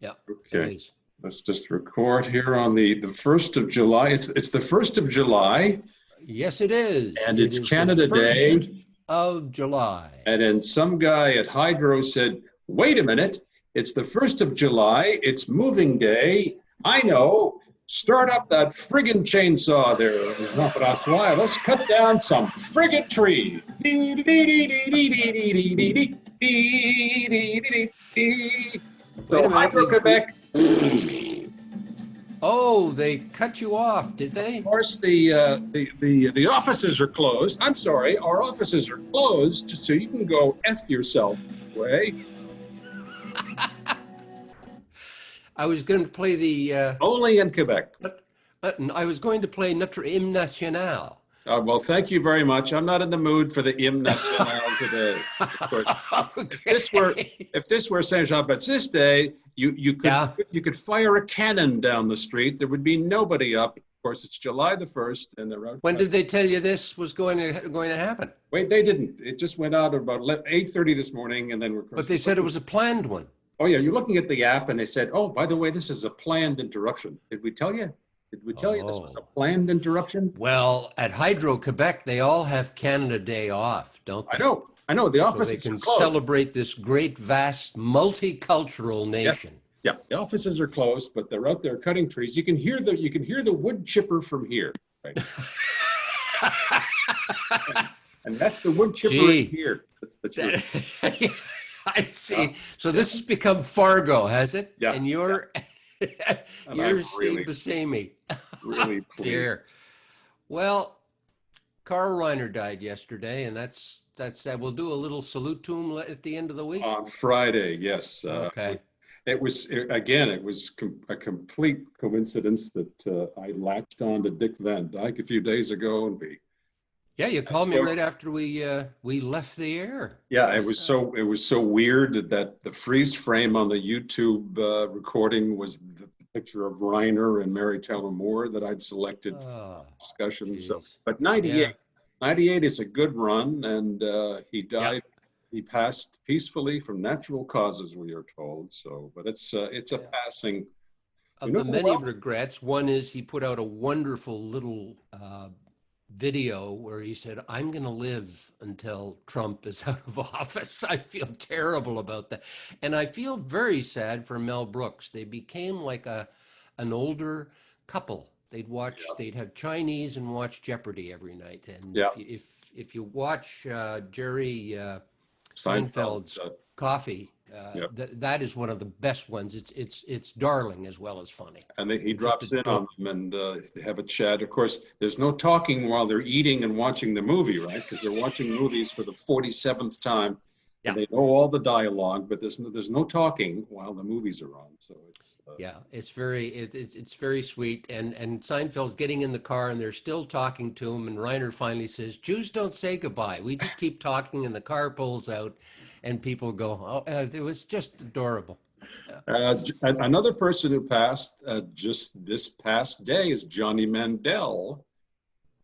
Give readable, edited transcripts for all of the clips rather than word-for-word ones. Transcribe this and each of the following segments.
Yeah, it Okay. is. Let's just record here on the 1st of July. It's the 1st of July, Yes, it is. and It it's is the Canada 1st Day. of July. And then some guy at Hydro said, wait a minute, it's the 1st of July. It's moving day. I know. Start up that friggin' chainsaw there, Jean-François. Let's cut down some friggin' tree. Wait So a minute. Hydro Quebec, Oh, they cut you off, did of they? course, the offices are closed. I'm sorry, our offices are closed, so you can go F yourself way. I was going to play the. Only in Quebec. I was going to play Notre Hymne National. Well, thank you very much. I'm not in the mood for the hymne national today. Of course, Okay. if this were Saint Jean Baptiste Day, Yeah. you could fire a cannon down the street. There would be nobody up. Of course, it's July the 1st, and they're out. When did they tell you this was going to happen? Wait, they didn't. It just went out about 8:30 this morning, and then we're. But they said it was a planned one. Oh yeah, you're looking at the app, and they said, "Oh, by the way, this is a planned interruption." Did we tell you? Did we tell you this was a Oh. planned interruption? Well, at Hydro Quebec, they all have Canada Day off, don't I they? know. I know. The So they offices are can closed. celebrate this great, vast, multicultural Yes. nation. Yeah. The offices are closed, but they're out there cutting trees. You can hear the wood chipper from here. Right? And that's the wood chipper Gee. in here. That's the truth. I see. So this has become Fargo, has it? Yeah. And you're And you're I'm Steve Buscemi. really Dear. pleased. Well, Carl Reiner died yesterday, and that's that. We'll do a little salute to him at the end of the week. On Friday, yes. Okay. It was a complete coincidence that I latched on to Dick Van Dyke a few days ago, and Yeah, you called me right after we left the air. yeah, it was so weird that the freeze frame on the YouTube recording was the picture of Reiner and Mary Tyler Moore that I'd selected for discussion. So, Geez. but 98, Yeah. 98 is a good run, and he died. Yep. He passed peacefully from natural causes, we are told. So, but it's a Yeah. passing. Of You know the who many else? regrets, one is he put out a wonderful little video where he said, I'm going to live until Trump is out of office. I feel terrible about that. And I feel very sad for Mel Brooks. They became like an older couple. They'd have Chinese and watch Jeopardy every night. And Yeah. if you watch Jerry Seinfeld's Seinfeld's Coffee, Yep. that is one of the best ones. It's darling as well as funny. and he Just drops in on them and they have a chat. Of course, there's no talking while they're eating and watching the movie, right? Because they're watching movies for the 47th time, Yeah. and they know all the dialogue, but there's no talking while the movies are on. So it's Yeah, it's very sweet. And Seinfeld's getting in the car and they're still talking to him. And Reiner finally says, Jews don't say goodbye. We just keep talking, and the car pulls out and people go, oh, it was just adorable. another person who passed just this past day is Johnny Mandel.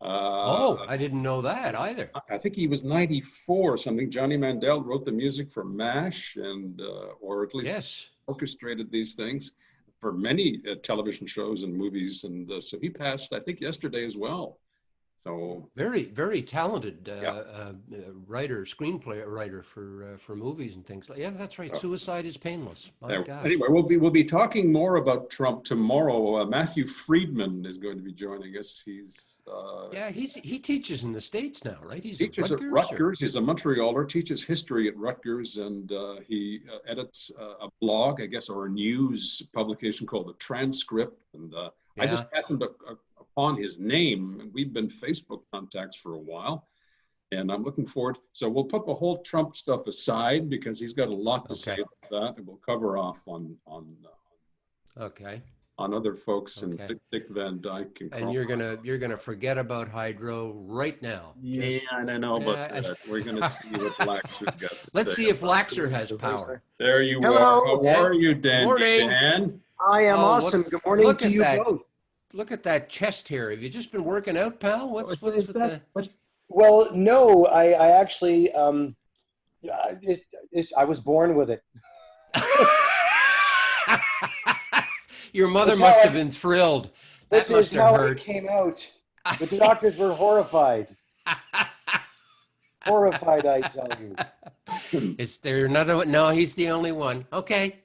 I didn't know that either. I think he was 94 or something. Johnny Mandel wrote the music for MASH and or at least Yes. orchestrated these things for many television shows and movies. And so he passed, I think, yesterday as well. So Very, very talented Yeah. writer, screenplay writer for movies and things. Yeah, that's right. Oh. Suicide is painless. My gosh. anyway, we'll be talking more about Trump tomorrow. Matthew Friedman is going to be joining us. He's Yeah, he teaches in the States now, right? He's teaches at at Rutgers. Rutgers. He's a Montrealer, teaches history at Rutgers, and he edits a blog, I guess, or a news publication called The Transcript. And I just happened upon his name, and we've been Facebook contacts for a while, and I'm looking forward. So we'll put the whole Trump stuff aside because he's got a lot to say about that, and we'll cover off on other folks and Dick Van Dyke and you're gonna forget about Hydro right now. Yeah, I know about that. We're gonna see what Laxer's got to Let's say. see if Laxer has power. There you Hello. are. How are you, Dan? Morning. Dan? I am Oh, awesome. Good morning look to at you that. both. Look at that chest hair. Have you just been working out, pal? What's with the... Well, no, I actually, I was born with it. Your mother That's must how have been thrilled. That this must is have how it hurt. came out. The doctors were horrified. Horrified, I tell you. Is there another one? No, he's the only one. Okay.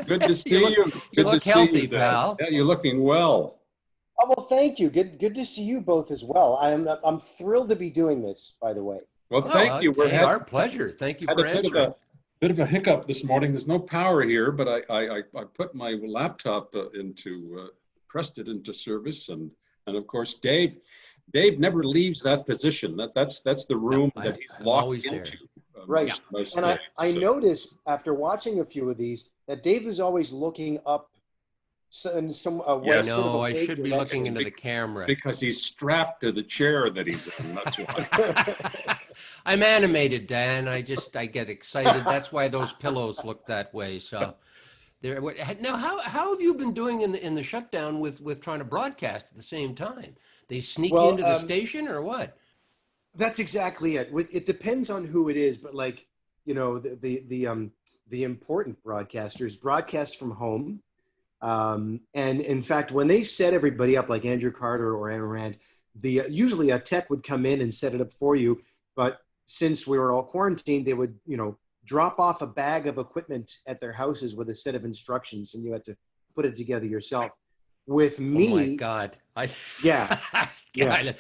Good to see you. You Good to look see you, healthy, Dad. pal. Yeah, you're looking well. Oh, well, thank you. Good to see you both as well. I'm thrilled to be doing this, by the way. Well, Oh, thank you. We okay. Our pleasure. Thank you had for a answering. bit of a hiccup this morning. There's no power here, but I put my laptop pressed it into service, and of course Dave never leaves that position. That's the No, room that he's I'm locked always there. into Right. most And days. I So noticed after watching a few of these that Dave is always looking up in some I what yes, sort of know a I vague should be looking direction. into the it's camera. because he's strapped to the chair that he's in. That's why. I'm animated, Dan. I get excited. That's why those pillows look that way. So there. Now, how have you been doing in the shutdown with trying to broadcast at the same time? They sneak you Well, into the station or what? that's exactly it. It depends on who it is, but like, you know, the important broadcasters broadcast from home. And in fact, when they set everybody up, like Andrew Carter or Aaron Rand, usually a tech would come in and set it up for you. But since we were all quarantined, they would, you know, drop off a bag of equipment at their houses with a set of instructions, and you had to put it together yourself. With Oh my me, God! yeah, yeah. God.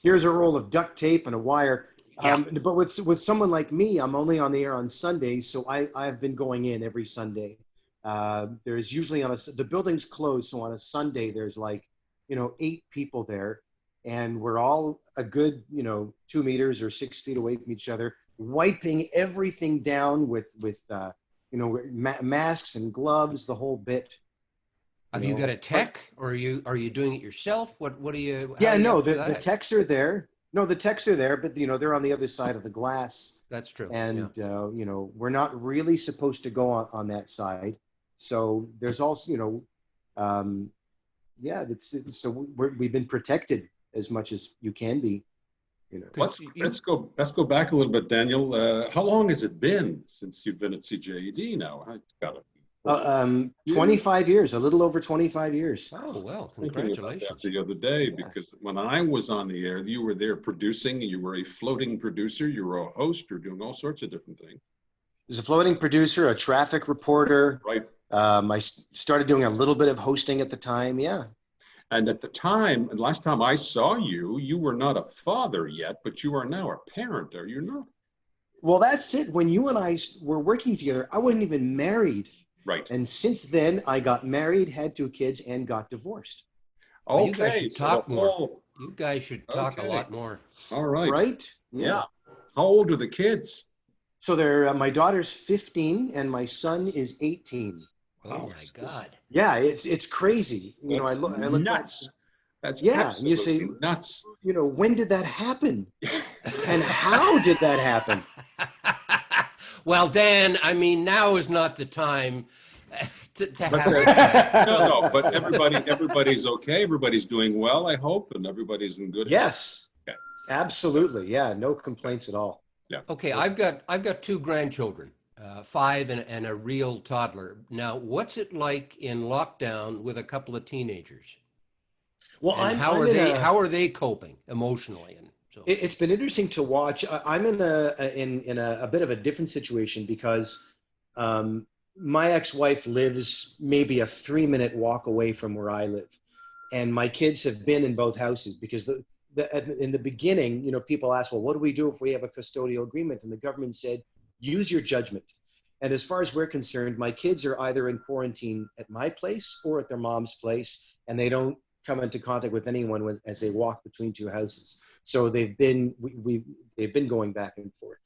Here's a roll of duct tape and a wire. Yeah. But with someone like me, I'm only on the air on Sundays, so I've been going in every Sunday. There's usually the building's closed, so on a Sunday there's like, you know, 8 people there, and we're all a good, you know, 2 meters or 6 feet away from each other, wiping everything down with you know, masks and gloves, the whole bit. Have you got a tech, or are you doing it yourself? What do you? How Yeah, do you no, do the that? techs are there. No, the techs are there, but you know, they're on the other side of the glass, That's true. Yeah. and you know, we're not really supposed to go on that side. So there's also, you know, yeah, so we've been protected as much as you can be, you know. Let's go back a little bit, Daniel. How long has it been since you've been at CJAD now? It's got to be 25 years, a little over 25 years. Oh well, thinking about that congratulations. the other day Yeah. because when I was on the air, you were there producing. You were a floating producer. You were a host. You're doing all sorts of different things. As a floating producer, a traffic reporter. Right. I started doing a little bit of hosting at the time. Yeah. And at the time, and last time I saw you, you were not a father yet, but you are now a parent, are you not? Well, that's it. When you and I were working together, I wasn't even married. Right. And since then, I got married, had 2 kids, and got divorced. Well, you guys Okay. should So talk the more. whole. You guys should talk a Okay. lot more. All right. Right? Yeah. How old are the kids? So they're my daughter's 15 and my son is 18. Oh my God. Yeah, it's crazy. You know, I look back. Nuts. That's Yeah, and you say, absolutely nuts. you know, when did that happen? And how did that happen? Well, Dan, I mean, now is not the time to But have this. no, but everybody's okay. Everybody's doing well, I hope, and everybody's in good health. Yes, Okay. absolutely. Yeah, no complaints at all. Yeah. Okay, I've got 2 grandchildren, 5 and a real toddler. Now, what's it like in lockdown with a couple of teenagers? Well, And how are they coping emotionally? And so it's been interesting to watch. I'm in a bit of a different situation because my ex-wife lives maybe a 3-minute walk away from where I live, and my kids have been in both houses because in the beginning, you know, people ask, well, what do we do if we have a custodial agreement? And the government said, use your judgment. And as far as we're concerned, my kids are either in quarantine at my place or at their mom's place, and they don't come into contact with anyone as they walk between 2 houses. So they've been going back and forth.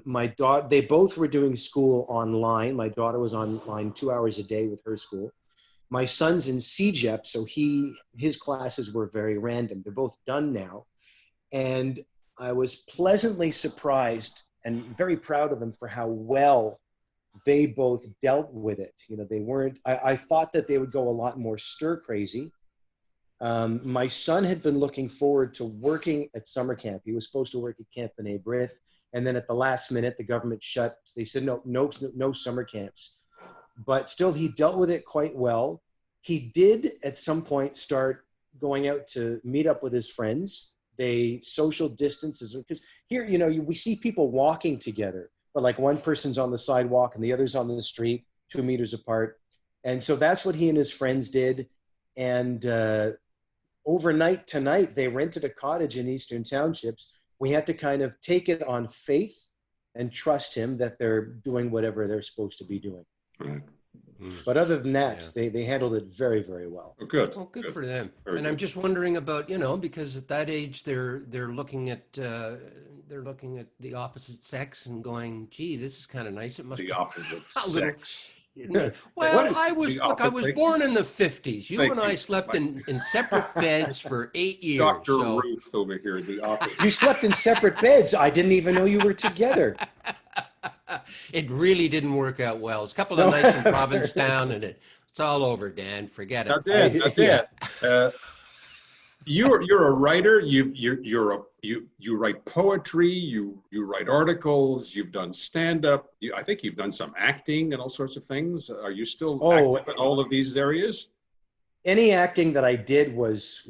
My daughter, they both were doing school online. My daughter was online 2 hours a day with her school. My son's in CJAD, so his classes were very random. They're both done now. And I was pleasantly surprised and very proud of them for how well they both dealt with it. You know, they weren't, I thought that they would go a lot more stir crazy. My son had been looking forward to working at summer camp. He was supposed to work at Camp B'nai B'rith, and then at the last minute, the government shut. They said no summer camps. but still he dealt with it quite well. He did at some point start going out to meet up with his friends. They social distances, because here, we see people walking together, but like one person's on the sidewalk and the other's on the street, 2 meters apart. And so that's what he and his friends did. And overnight tonight, they rented a cottage in Eastern Townships. We had to kind of take it on faith and trust him that they're doing whatever they're supposed to be doing. Right. But other than that, they handled it very, very well. Oh, good. Well, good for them. Very and good. I'm just wondering about, because at that age they're looking at the opposite sex and going, gee, this is kind of nice. It must The be opposite a little, sex. well, I was opposite? born in the 50s. You Thank and I you. slept in separate beds for 8 years. Dr. So. Ruth over here, the opposite. You slept in separate beds. I didn't even know you were together. It really didn't work out well. It's a couple of nights in Provincetown, and it's all over, Dan. Forget it. Now, Dan, you're a writer. You write poetry. You write articles. You've done stand up. I think you've done some acting and all sorts of things. Are you still active in all of these areas? Any acting that I did was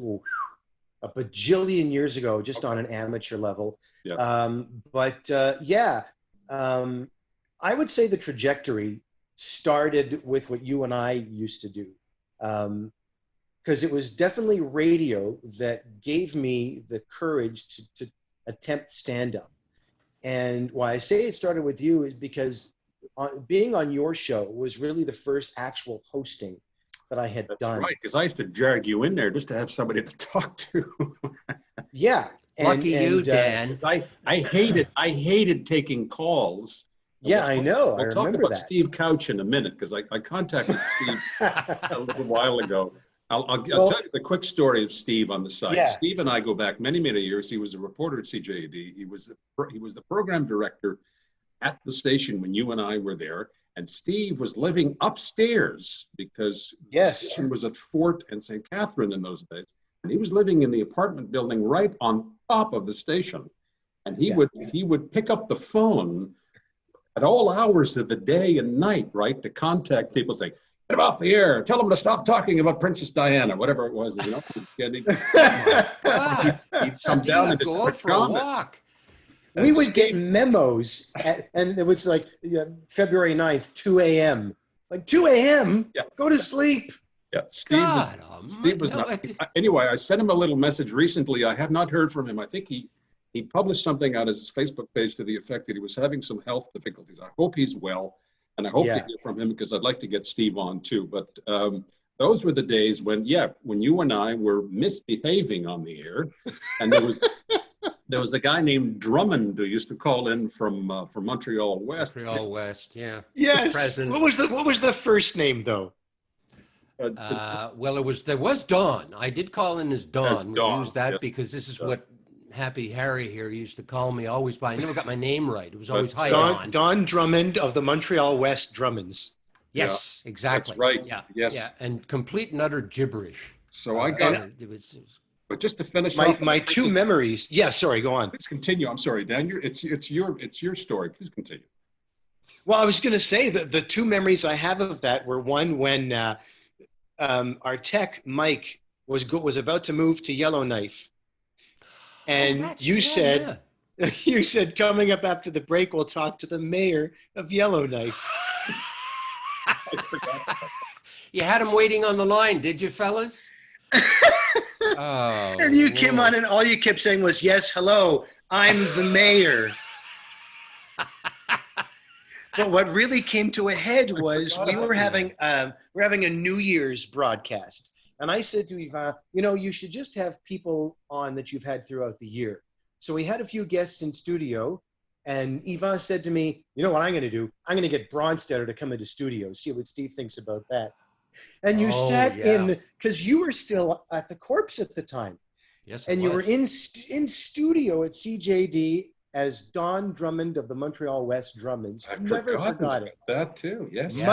a bajillion years ago, just on an amateur level. Yeah. I would say the trajectory started with what you and I used to do. Because it was definitely radio that gave me the courage to attempt stand-up. And why I say it started with you is because being on your show was really the first actual hosting that I had done. That's right, because I used to drag you in there just to have somebody to talk to. Yeah. Lucky you, Dan. I hated taking calls. Yeah, I know. We'll talk about Steve Couch in a minute, because I contacted Steve a little while ago. I'll tell you the quick story of Steve on the site. Yeah. Steve and I go back many, many years. He was a reporter at CJAD. He was the program director at the station when you and I were there. And Steve was living upstairs because the station was at Fort and St. Catherine in those days. And he was living in the apartment building right on top of the station. And he would pick up the phone at all hours of the day and night, right, to contact people, saying, "Get him off the air. Tell them to stop talking about Princess Diana," whatever it was. He'd come down in his pajamas. We would get memos, and it was like February 9th, 2 a.m. Like 2 a.m.? Yeah. Go to sleep. Yeah, Steve was not. Anyway, I sent him a little message recently. I have not heard from him. I think he published something on his Facebook page to the effect that he was having some health difficulties. I hope he's well, and I hope to hear from him, because I'd like to get Steve on too. But those were the days when you and I were misbehaving on the air, and there was a guy named Drummond who used to call in from Montreal West. Montreal West, yeah. Yes. What was the first name though? Well, there was Don. I did call in as Don. We use that because this is what Happy Harry here used to call me always by. I never got my name right. It was always Don. Don Drummond of the Montreal West Drummonds. Yes, exactly. That's right. Yeah. Yes. Yeah, and complete and utter gibberish. So I got it. Was but just to finish off my two memories. Yeah, sorry, go on. Please continue. I'm sorry, Dan. It's your story. Please continue. Well, I was going to say that the two memories I have of that were one when our tech Mike was about to move to Yellowknife, and you said coming up after the break we'll talk to the mayor of Yellowknife. I forgot about that. You had him waiting on the line, did you, fellas? Oh, and you came on and all you kept saying was, "Yes, hello, I'm the mayor." But what really came to a head was we were having a New Year's broadcast. And I said to Yvan, you should just have people on that you've had throughout the year. So we had a few guests in studio, and Yvan said to me, "You know what I'm going to do? I'm going to get Bronstetter to come into studio, see what Steve thinks about that." And you sat in, because you were still at the Corpse at the time. Yes, and you were in studio at CJD as Don Drummond of the Montreal West Drummonds. I've never forgot it. That too, yes. Yeah.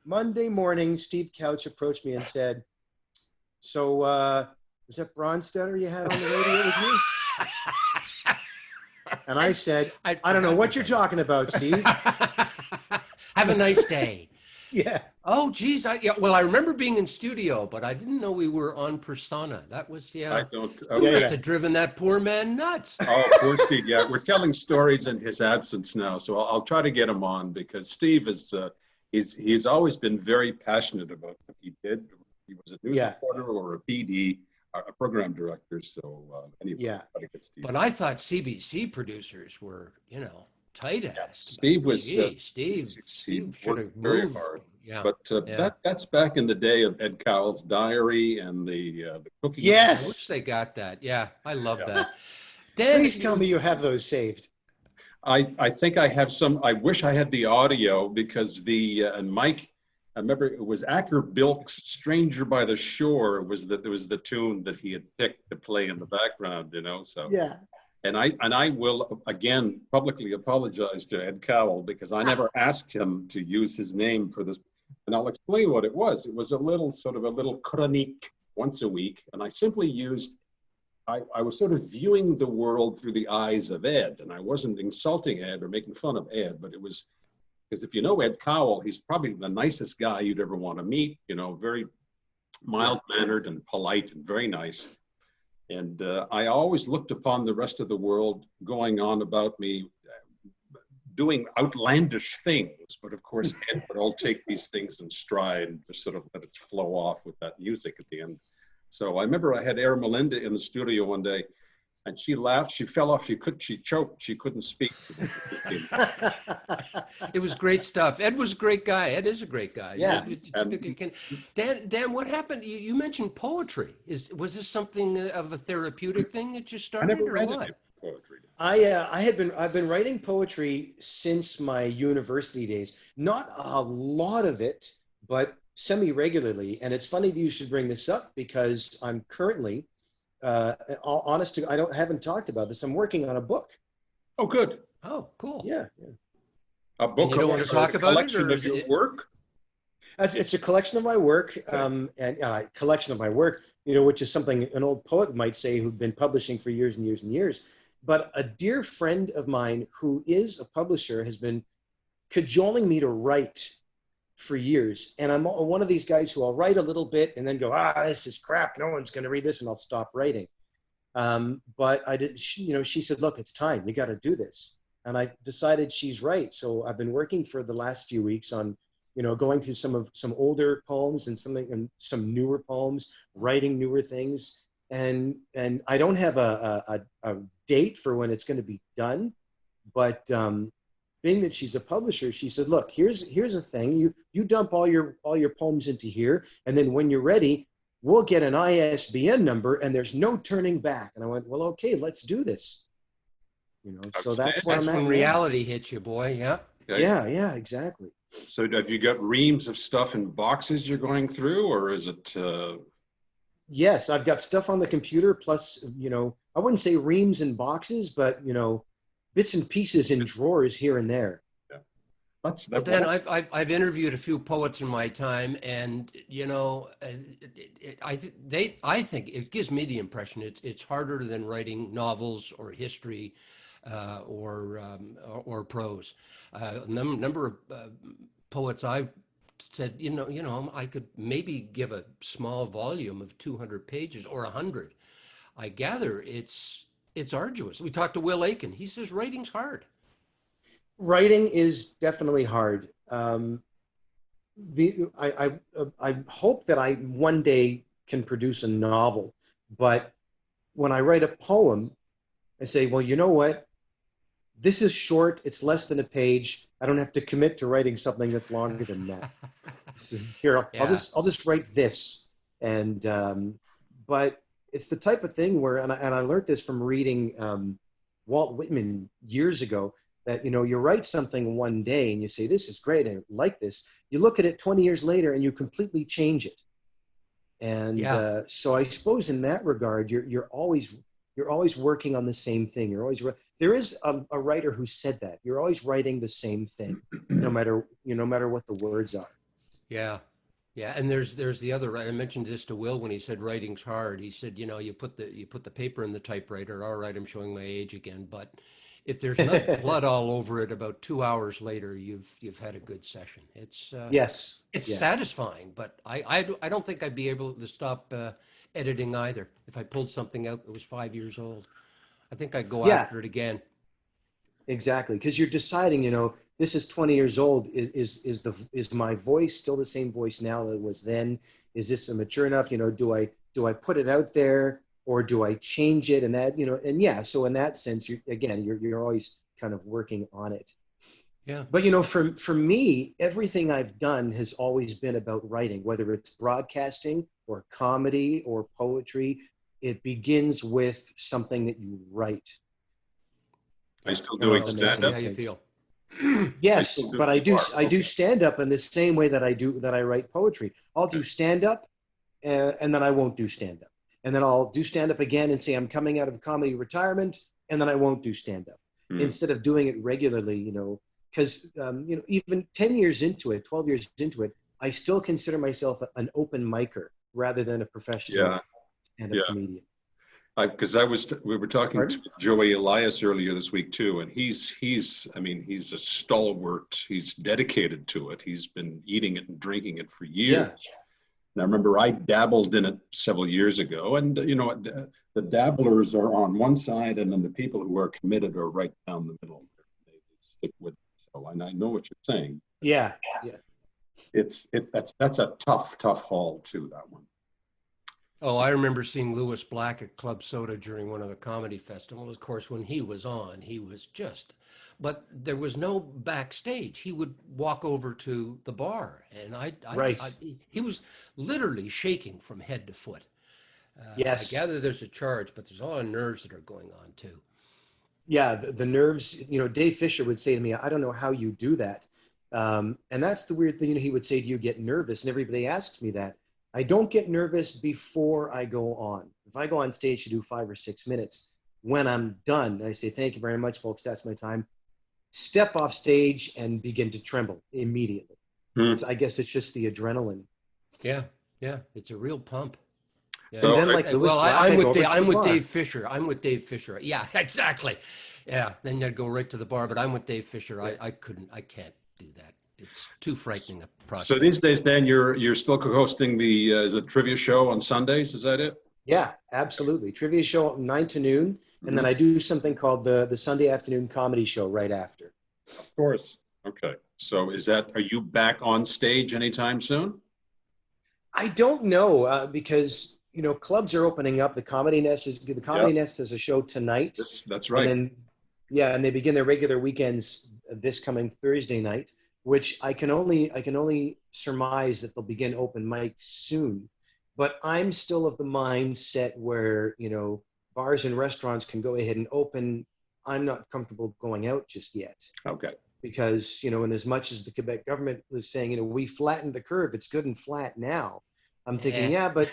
Monday morning, Steve Couch approached me and said, "So, was that Bronstetter you had on the radio with you?" And I said, "I don't know what you're talking about, Steve." Have a nice day. Yeah. Oh, geez. Yeah, well, I remember being in studio, but I didn't know we were on persona. That was, I yeah. don't. You Yeah, Okay. must yeah. have driven that poor man nuts. Oh, poor Steve. Yeah, we're telling stories in his absence now, so I'll try to get him on because Steve is he's always been very passionate about what he did. He was a news Yeah. reporter or a PD, a program director. So anyway, Yeah. try to get Steve. But I thought CBC producers were, tight Yeah, ass. Steve was Gee, he Steve should worked have very moved. hard, Yeah, but yeah. that's back in the day of Ed Cowell's diary and the cooking I wish they Yes. got that. Yeah, I love show. that. Dan, Please tell me you have those saved. I think I have some. I wish I had the audio because and Mike, I remember it was Acker Bilk's "Stranger by the Shore" was that there was the tune that he had picked to play in the background, So Yeah. and I will again publicly apologize to Ed Cowell because I never asked him to use his name for this, and I'll explain what it was. It was a little chronique once a week, and I simply used I was sort of viewing the world through the eyes of Ed, and I wasn't insulting Ed or making fun of Ed, but it was because if you know Ed Cowell, he's probably the nicest guy you'd ever want to meet, very mild-mannered and polite and very nice. And I always looked upon the rest of the world going on about me doing outlandish things, but of course Ed would all take these things in stride and just sort of let it flow off with that music at the end. So I remember I had Air Melinda in the studio one day, and she laughed. She fell off. She choked. She couldn't speak. it was great stuff. Ed was a great guy. Ed is a great guy. Yeah. Typically can. Dan, what happened? You mentioned poetry. Was this something of a therapeutic thing that you I started, never or read what? any poetry. I've been writing poetry since my university days. Not a lot of it, but semi-regularly. And it's funny that you should bring this up because I'm currently, haven't talked about this. I'm working on a book. Oh, good. Oh, cool. Yeah. A book. And you don't want to talk about it, collection or of your work. It's a collection of my work, and collection of my work, which is something an old poet might say who'd been publishing for years and years and years. But a dear friend of mine who is a publisher has been cajoling me to write for years. And I'm one of these guys who I'll write a little bit and then go, this is crap. No one's going to read this, and I'll stop writing. But I did, she said, look, it's time. You got to do this. And I decided she's right. So I've been working for the last few weeks on, going through some older poems and some newer poems, writing newer things. And I don't have a date for when it's going to be done, but being that she's a publisher, she said, look, here's a thing. You dump all your poems into here, and then when you're ready, we'll get an ISBN number and there's no turning back. And I went, well, okay, let's do this. So that's where I'm at. That's when reality hits you, boy. Yeah. Okay. Yeah, exactly. So have you got reams of stuff in boxes you're going through, or is it? Yes, I've got stuff on the computer. Plus, I wouldn't say reams and boxes, but bits and pieces in drawers here and there. Well, Dan, I've interviewed a few poets in my time, and I think it gives me the impression it's harder than writing novels or history or prose. Number of poets I've said, I could maybe give a small volume of 200 pages or 100. I gather it's arduous. We talked to Will Aiken. He says writing's hard. Writing is definitely hard. I hope that I one day can produce a novel, but when I write a poem, I say, well, you know what? This is short. It's less than a page. I don't have to commit to writing something that's longer than that. So here, I'll just write this. And but it's the type of thing where, and I learned this from reading Walt Whitman years ago, that you write something one day and you say, this is great, I like this. You look at it 20 years later and you completely change it. And so I suppose in that regard, you're always working on the same thing. There is a writer who said that you're always writing the same thing, no matter what the words are. Yeah. And there's the other, I mentioned this to Will when he said writing's hard. He said, you put the paper in the typewriter. All right, I'm showing my age again, but if there's not blood all over it, about 2 hours later, you've had a good session. Yes. It's Yeah. satisfying, but I don't think I'd be able to stop editing either. If I pulled something out that was 5 years old, I think I'd go Yeah, after it again. exactly. Because you're deciding, this is 20 years old. Is my voice still the same voice now that it was then? Is this mature enough? Do I put it out there, or do I change it and add, and yeah, so in that sense, you're always kind of working on it. Yeah. But for me, everything I've done has always been about writing, whether it's broadcasting or comedy or poetry. It begins with something that you write. Are you still I don't know doing if that makes Exactly any how stand-up? you sense. feel. Yes, but I You do are, I do okay. stand up in the same way that I write poetry. I'll do stand up, and then I won't do stand up, and then I'll do stand up again and say I'm coming out of comedy retirement, and then I won't do stand up Hmm. instead of doing it regularly. Because even 10 years into it, 12 years into it, I still consider myself an open micer rather than a professional Yeah, stand-up yeah. comedian. Because we were talking to Pardon? Joey Elias earlier this week too, and I mean, he's a stalwart. He's dedicated to it. He's been eating it and drinking it for years. Yeah, And I remember I dabbled in it several years ago, and the dabblers are on one side, and then the people who are committed are right down the middle. They stick with it. So, and I know what you're saying. yeah, yeah. That's a tough haul too. That one. Oh, I remember seeing Lewis Black at Club Soda during one of the comedy festivals. Of course, when he was on, he was but there was no backstage. He would walk over to the bar, and Right. he was literally shaking from head to foot. I Yes. gather there's a charge, but there's a lot of nerves that are going on too. Yeah, the nerves. Dave Fisher would say to me, I don't know how you do that. And that's the weird thing. He would say, do you get nervous? And everybody asks me that. I don't get nervous before I go on. If I go on stage to do 5 or 6 minutes, when I'm done, I say, thank you very much, folks. That's my time. Step off stage and begin to tremble immediately. Hmm. I guess it's just the adrenaline. Yeah, yeah, it's a real pump. Yeah. And So then, like Lewis Well, Black, I go over to I'm the with bar. Dave Fisher. I'm with Dave Fisher. Yeah, exactly. Yeah, then you'd go right to the bar. But I'm with Dave Fisher. I can't do that. It's too frightening a So prospect. these days, Dan, you're still hosting the is it trivia show on Sundays? Is that it? Yeah, absolutely. Trivia show 9 to noon. And then I do something called the Sunday afternoon comedy show right after. Of course. Okay. So are you back on stage anytime soon? I don't know because clubs are opening up. The Comedy Nest has a show tonight, That's and right. then and they begin their regular weekends this coming Thursday night, which I can only surmise that they'll begin open mic soon. But I'm still of the mindset where bars and restaurants can go ahead and open. I'm not comfortable going out just yet. Okay. Because and as much as the Quebec government was saying, we flattened the curve, it's good and flat now. I'm thinking, yeah, but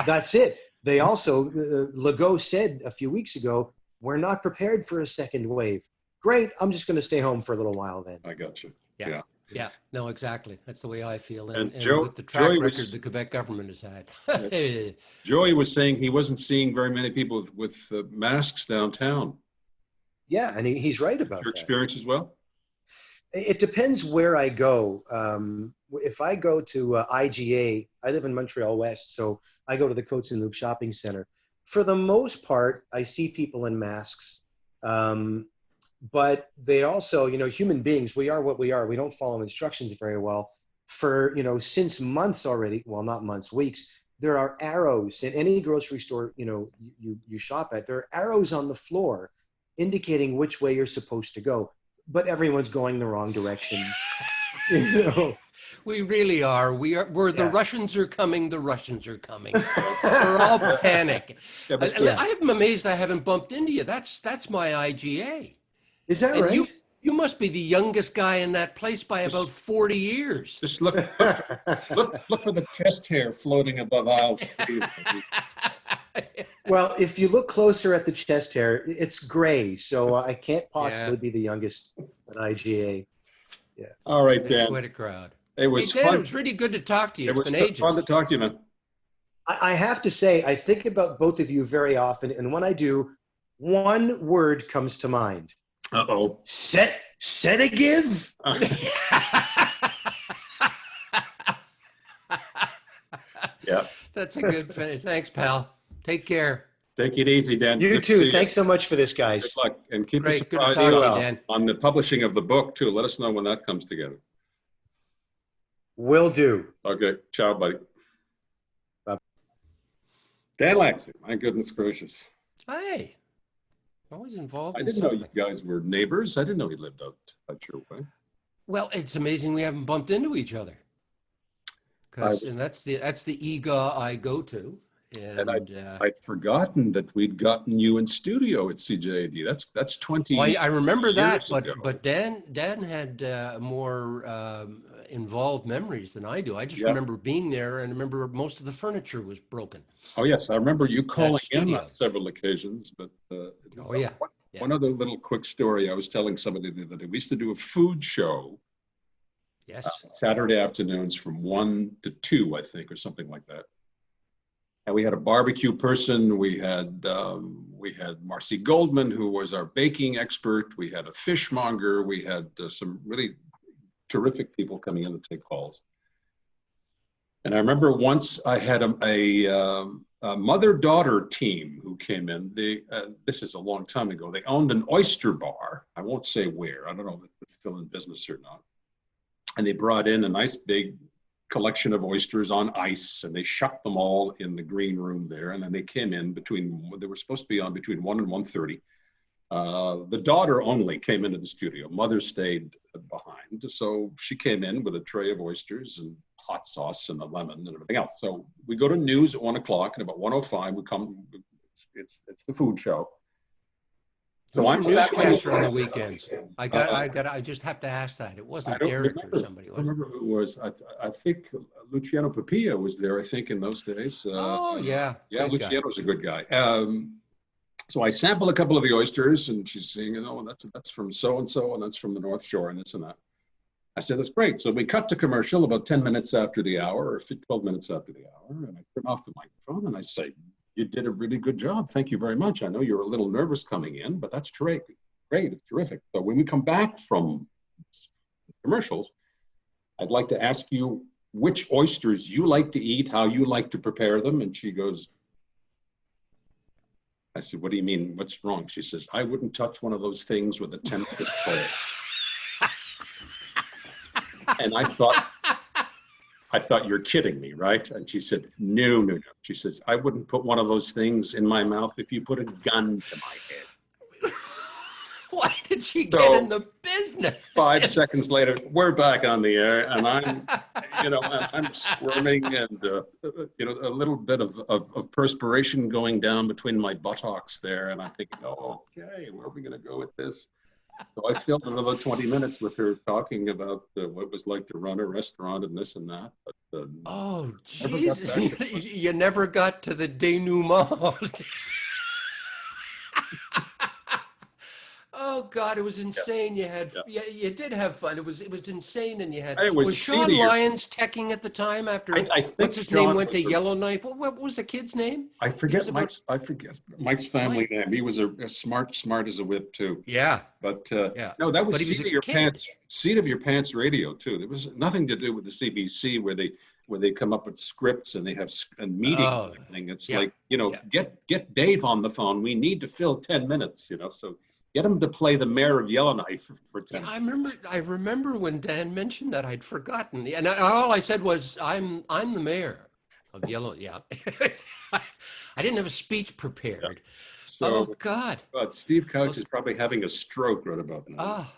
that's it. They also, Legault said a few weeks ago, we're not prepared for a second wave. Great, I'm just going to stay home for a little while then. I got you. Yeah. Yeah, no, exactly. That's the way I feel. And with the track Joey record the Quebec government has had. Joey was saying he wasn't seeing very many people with masks downtown. Yeah, and he's right about Your that. experience as well? It depends where I go. If I go to IGA, I live in Montreal West, so I go to the Coats and Loop Shopping Center. For the most part, I see people in masks. But they also, human beings, we are what we are. We don't follow instructions very well. For, since months already, well, not months, weeks, there are arrows in any grocery store, you shop at. There are arrows on the floor indicating which way you're supposed to go. But everyone's going the wrong direction. We really are. The Russians are coming. The Russians are coming. We're all panicking. Yeah, I'm amazed I haven't bumped into you. That's my IGA. Is that and right? You must be the youngest guy in that place by about 40 years. Just look for the chest hair floating above aisle 2. Well, if you look closer at the chest hair, it's gray, so I can't possibly be the youngest at IGA. Yeah. All right, That's Dan. quite a crowd. It was Dan, fun. it was really good to talk to you. It was been ages. fun to talk to you, man. I have to say, I think about both of you very often, and when I do, one word comes to mind. Uh-oh. Set a give. Yeah. That's a good finish. Thanks, pal. Take care. Take it easy, Dan. You Good to too. see you. Thanks so much for this, Good guys. luck. And keep us Great. Good to surprised talk to you, well. Dan. on the publishing of the book, too. Let us know when that comes together. Will do. Okay. Ciao, buddy. Bye. Dan Laxer. My goodness gracious. Hey, always involved I in didn't know something. you guys were neighbors. I didn't know you lived out your way. Well, it's amazing we haven't bumped into each other. And that's the EGA I go to. And I'd forgotten that we'd gotten you in studio at CJAD. That's 20 well, I remember that, years ago. but Dan had more involved memories than I do. I just Yeah. remember being there and remember most of the furniture was broken. Oh, yes. I remember you calling in studio. on several occasions. But Oh, yeah. One other little quick story. I was telling somebody the other day. We used to do a food show Yes. Saturday afternoons from 1 to 2, I think, or something like that. And we had a barbecue person. We had Marcy Goldman, who was our baking expert. We had a fishmonger. We had some really terrific people coming in to take calls. And I remember once I had a mother-daughter team who came in. This is a long time ago. They owned an oyster bar. I won't say where. I don't know if it's still in business or not. And they brought in a nice big collection of oysters on ice, and they shucked them all in the green room there. And then they came in they were supposed to be on between 1 and 1:30. The daughter only came into the studio. Mother stayed behind. So she came in with a tray of oysters and hot sauce and the lemon and everything else. So we go to news at 1 o'clock, and about 1:05 we come. It's the food show. So Who's I'm your newscaster on the weekends? I just have to ask that. It wasn't Derek or somebody. I don't remember who it was. I think Luciano Papilla was there, I think, in those days. Oh, yeah. Yeah, Great Luciano guy. was a good guy. So I sample a couple of the oysters, and she's saying, that's from so-and-so, and that's from the North Shore, and this and that. I said, that's great. So we cut to commercial about 10 minutes after the hour, or 12 minutes after the hour, and I turn off the microphone, and I say, you did a really good job. Thank you very much. I know you're a little nervous coming in, but that's terrific. Great, it's terrific. So when we come back from commercials, I'd like to ask you which oysters you like to eat, how you like to prepare them. And she goes, I said, what do you mean? What's wrong? She says, I wouldn't touch one of those things with a 10-foot pole. And I thought you're kidding me, right? And she said, no. She says, I wouldn't put one of those things in my mouth if you put a gun to my head. Why did she get in the business? 5 seconds later, we're back on the air, and I'm squirming, and a little bit of perspiration going down between my buttocks there, and I'm thinking, oh, okay, where are we going to go with this? So I filled another 20 minutes with her talking about what it was like to run a restaurant and this and that. But, oh, Jesus. You never got to the denouement. Oh God, it was insane. Yeah. You did have fun. It was insane, and you had. It was Sean Lyons teching at the time after? I think what's his name went to Yellowknife. What was the kid's name? I forget Mike's family name. He was a smart as a whip too. Yeah. But no, that was seat of your pants radio too. There was nothing to do with the CBC where they come up with scripts and they have meetings and everything. It's like, get Dave on the phone. We need to fill 10 minutes, so get him to play the mayor of Yellowknife for 10 minutes. I remember when Dan mentioned that. I'd forgotten. And all I said was, I'm the mayor of Yellow. Yeah. I didn't have a speech prepared. Yeah. So, oh, God. But Steve Couch is probably having a stroke right about now.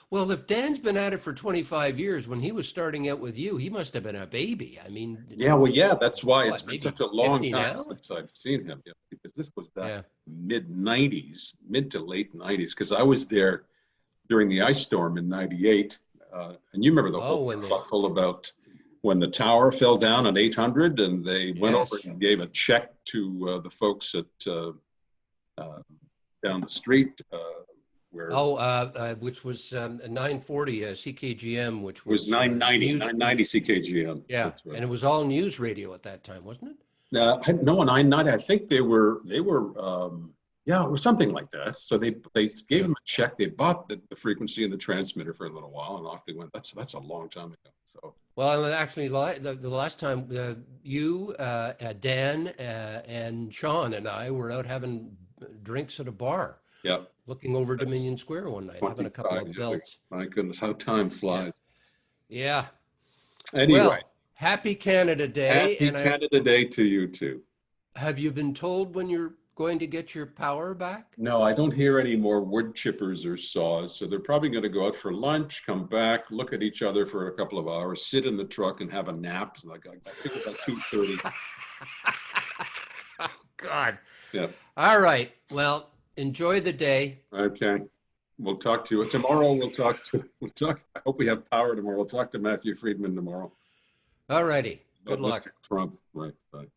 Well, if Dan's been at it for 25 years, when he was starting out with you, he must have been a baby. I mean. Yeah, that's why it's been such a long time now? since I've seen him. Yeah, because this was that mid to late 90s, because I was there during the ice storm in 98. And you remember the whole kerfuffle about when the tower fell down on 800 and they went over and gave a check to the folks at down the street. Which was 940 CKGM, which was 990 CKGM. Yeah, right. And it was all news radio at that time, wasn't it? No, 990. I think they were Yeah, or something like that. So they gave him a check. They bought the frequency and the transmitter for a little while, and off they went. That's a long time ago. So Well, actually, the last time you, Dan, and Sean and I were out having drinks at a bar, yeah, looking over that's Dominion Square one night, having a couple 25 of years ago. belts. My goodness, how time Yeah. flies. Yeah. Anyway, Well, happy Canada Day, happy and Canada Day to you too. have you been told when you're going to get your power back? No, I don't hear any more wood chippers or saws. So they're probably going to go out for lunch, come back, look at each other for a couple of hours, sit in the truck and have a nap. Like I think about 2:30. Oh, God. Yeah. All right. Well, enjoy the day. Okay. We'll talk to you tomorrow. We'll talk. I hope we have power tomorrow. We'll talk to Matthew Friedman tomorrow All righty. Good about Mr. luck. Trump. Right. Bye.